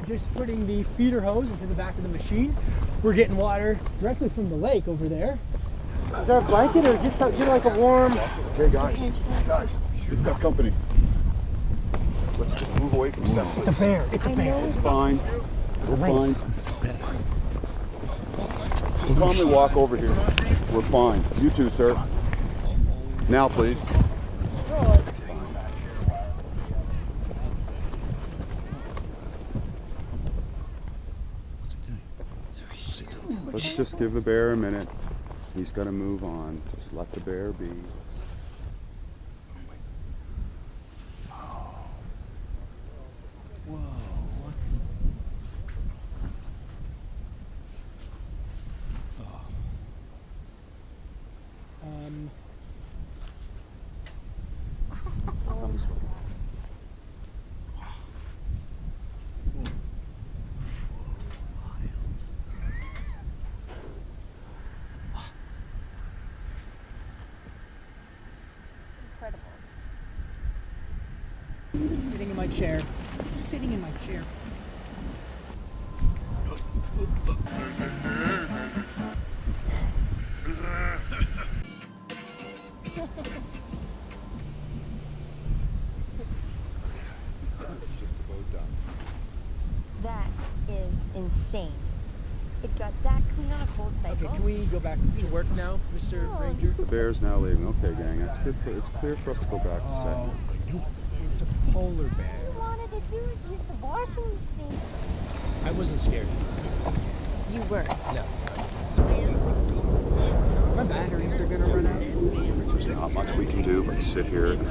Just putting the feeder hose into the back of the machine. We're getting water directly from the lake over there. Is there a blanket or get like a warm? Hey guys, we've got company. Let's just move away from center. It's a bear. It's a bear. It's fine. We're fine. Just calmly walk over here. We're fine. You too, sir. Now, please. Let's just give the bear a minute. He's got to move on. Just let the bear be. Whoa, what's... Sitting in my chair. Sitting in my chair. That is insane. It got that clean on a cold cycle. Okay, can we go back to work now, Mr. Ranger? The bear's now leaving. Okay, gang. That's good. It's clear for us to go back to set. It's a polar bear. All I wanted to do is use the washing machine. I wasn't scared. You were. No. My batteries are gonna run out. There's not much we can do but sit here and